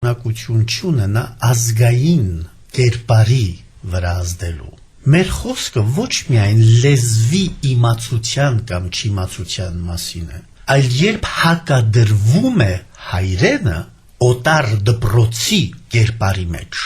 Նակություն չունենա ազգային կերպարի վրա ազդելու։ Մեր խոսքը ոչ միայն լեզվի իմացության կամ չիմացության մասին է, այլ երբ հակադրվում է հայրենը օտար դպրոցի կերպարի մեջ։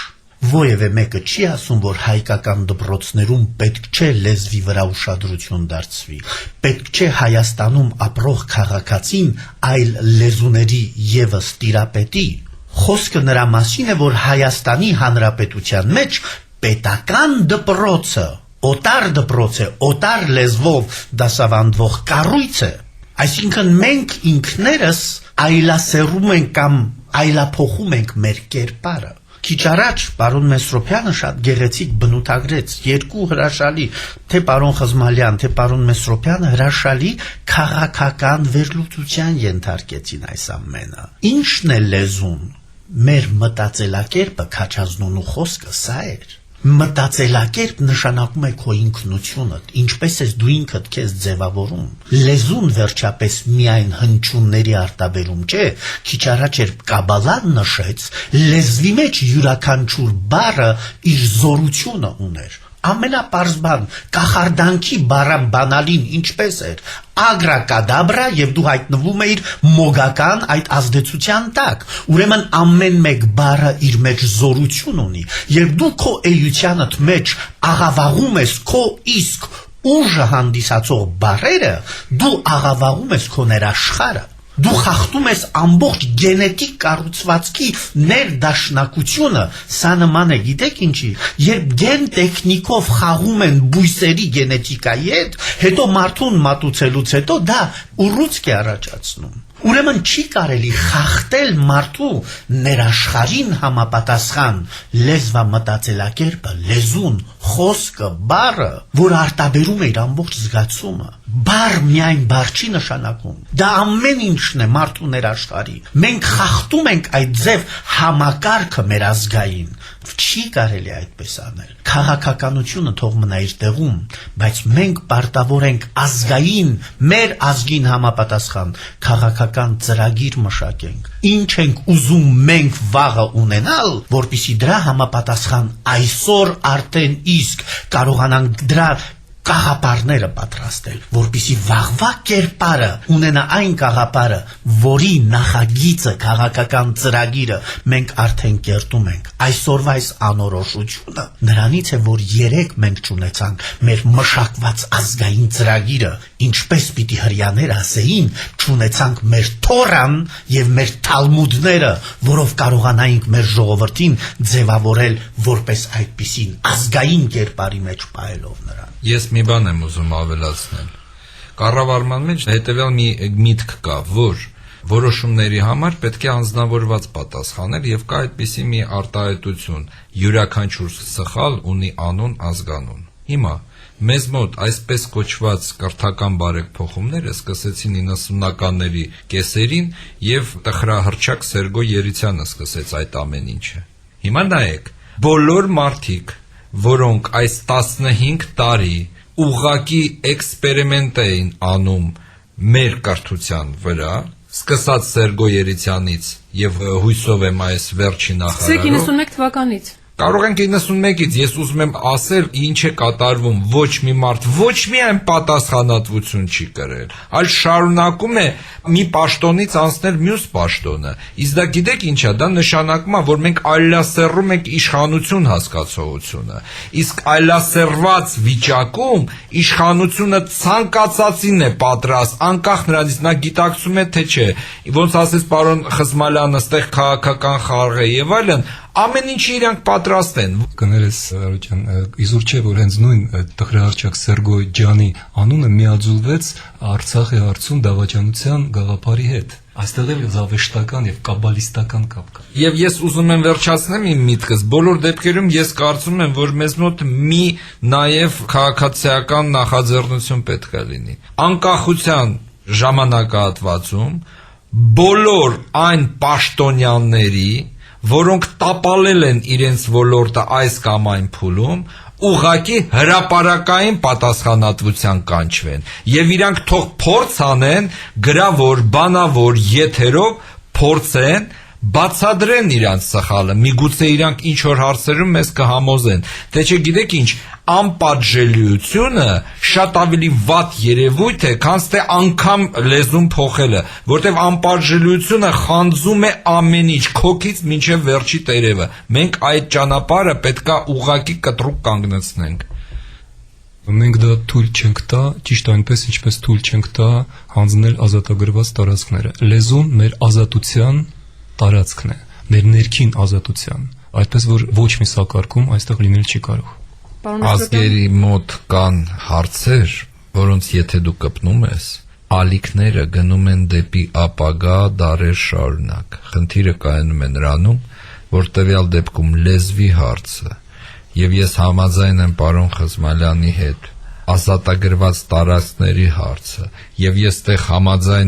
Որևէ մեկը չի ասում, որ հայկական դպրոցներում պետք չէ լեզվի վրա ուշադրություն դարձվի, պետք չէ Հայաստանում ապրող քաղաքացին այլ լեզուների ևս տիրապետի։ Խոսքը նրա մասին է, որ Հայաստանի Հանրապետության մեջ պետական դպրոցը, օտար դպրոց է, օտար լեզվով դասավանդվող կառույց է։ Այսինքն մենք ինքներս այլասերում ենք կամ այլափոխում ենք մեր կերպարը։ Քիչ առաջ պարոն Մեսրոպյանը շատ գեղեցիկ բնութագրեց երկու հրաշալի, թե պարոն Խզմալյան, թե պարոն Մեսրոպյանը հրաշալի քաղաքական վերլուծության ենթարկեցին այս ամենը։ Ինչն է լեզուն։ Մեր մտածելակերպը Քաչազնոնու խոսքը սա էր։ Մտածելակերպ նշանակում է քո ինքնությունդ, ինչպես ես դու ինքդ քեզ ձևավորում։ Լեզուն վերջապես միայն հնչյունների արտաբերում չէ, քիչ առաջ էր Կաբալան նշեց, լեզվի մեջ յուրաքանչյուր բառը իր զորությունը ուներ։ Ամենապարզ բան, կախարդանքի բանալին ինչպես էր, ագրակադաբրա եւ դու հայտնվում էիր մոգական այդ ազդեցության տակ։ Ուրեմն ամեն մեկ բառը իր մեջ զորություն ունի, եւ դու քո էությունդ մեջ աղավաղում ես քո իսկ ուժը հանդիսացող բառերը, դու աղավաղում ես քո ներաշխարը։ Դու խախտում ես ամբողջ գենետիկ կառուցվածքի ներդաշնակությունը, սա նման է, գիտեք ինչի, երբ գեն տեխնիկով խաղում են բույսերի գենետիկայի հետ, հետո մարդուն մատուցելուց հետո դա ուռուցք է առաջացնում։ Ուրեմն չի կարելի խախտել մարդու ներաշխարին համապատասխան լեզվամտածելակերպը, լեզուն, խոսքը, բառը, որ արտաբերում է իր ամբողջ զգացումը։ Բառ միայն բառ չի նշանակում։ Դա ամեն ինչն է մարդու ներաշխարի։ Մենք խախտում ենք այդ ձև համակարգը մեր ազգային։ Չի կարելի այդպես անել։ Քաղաքականությունը թող մնա իր տեղում, բայց մենք պարտավոր ենք ազգային, մեր ազգին համապատասխան քաղաքական ծրագիր մշակենք։ Ինչ ենք ուզում մենք վաղը ունենալ, որպեսզի դրա համապատասխան այսօր արդեն իսկ կարողանանք դրա կաղապարները պատրաստել, որպեսզի վաղվա կերպարը ունենա այն կաղապարը, որի նախագիծը, քաղաքական ծրագիրը մենք արդեն կերտում ենք։ Այսօրվա այս անորոշությունը նրանից է, որ երեք մենք չունեցանք մեր մշակված ազգային ծրագիրը, ինչպես պիտի հրյաներ ասեին, չունեցանք մեր Թորան եւ մեր Թալմուդները, որով կարողանայինք մեր ժողովրդին ձևավորել որպես այդպիսին ազգային կերպարի մեջ պահելով նրան։ Ես մի բան եմ ուզում ավելացնել։ Կառավարման մեջ հետևյալ մի միտք կա, որ որոշումների համար պետք է անձնավորված պատասխանել եւ կա այդպիսի մի արտահայտություն՝ յուրաքանչյուր սխալ ունի անուն, ազգանուն։ Հիմա մեզ մոտ այսպես կոչված կրթական բարեփոխումները սկսեցին 90-ականների կեսերին եւ տխրահռչակ Սերգո Երիցյանը սկսեց այդ ամեն ինչը։ Հիմա նայեք, բոլոր մարդիկ, որոնք այս 15 տարի ուղղակի էքսպերիմենտ էին անում մեր կրթության վրա, սկսած Սերգո Երիցյանից եւ հույսով եմ այս վերջի նախարարով։ 91 թվականից։ Կարող ենք 91-ից, ես ուզում եմ ասել ինչ է կատարվում, ոչ մի մարդ ոչ միայն պատասխանատվություն չի կրել, այլ շարունակում է մի պաշտոնից անցնել մյուս պաշտոնը։ Իսկ դա գիտեք ինչ է, դա նշանակում է, որ մենք այլասերում ենք իշխանություն հասկացողությունը։ Իսկ այլասերված վիճակում իշխանությունը ցանկացածին է պատրաստ, անկախ նրանից նա գիտակցում է թե չէ։ Ոնց ասեց պարոն Խզմալյանը, ստեղ քաղաքական խաղ է եւ այլն, ամեն ինչի իրանք պատրաստ են։ Կներես Արոջան, իզուր չէ, որ հենց նույն տխրահռչակ Սերգո ջանի անունը միաձուլվեց Արցախի հարցում դավաճանության գաղափարի հետ։ Այստեղ էլ զավեշտական եւ կաբալիստական կապ կա։ Եվ ես ուզում եմ վերջացնեմ իմ միտքս, բոլոր դեպքերում ես կարծում եմ, որ մեզ մոտ մի նաեւ քաղաքացիական նախաձեռնություն պետք է լինի։ Անկախության ժամանակահատվածում բոլոր այն պաշտոնյաների, որոնք տապալել են իրենց ոլորտը այս կամ այն փուլում, ուղղակի հրապարակային պատասխանատվության կանչվեն եւ իրանք թող փորձ անեն գրավոր, բանավոր եթերով փորձեն բացադրեն իրանց սխալը, միգուցե իրանք ինչ որ հարցերում մեզ կհամոզեն, թե չգիտեք ինչ, անպատժելիությունը շատ ավելի վատ երևույթ է, քան թե անգամ լեզուն փոխելը, որտեղ անպատժելիությունը խանձում է ամեն ինչ, քոքից մինչև վերջի տերևը, մենք այդ ճանապարհը պետքա ուղղակի կտրուկ կանգնեցնենք։ Մենք դա թույլ չենք տա, ճիշտ այնպես ինչպես թույլ չենք տա հանձնել ազատագրված տարածքները։ Լեզուն մեր ազատության տարածքն է, մեր ներքին ազատության, այդպես որ ոչ մի սակարկում այստեղ լինել չի կարող։ Ազգերի մոտ կան հարցեր, որոնց եթե դու կպնում ես, ալիքները գնում են դեպի ապագա դարեր շարունակ։ Խնդիրը կայանում է նրանում, որ տվյալ դեպքում լեզվի հարցը, եւ ես համաձայն եմ պարոն Խզմալյանի հետ, ազատագրված տարածքների հարցը, եւ ես տեղ համաձայն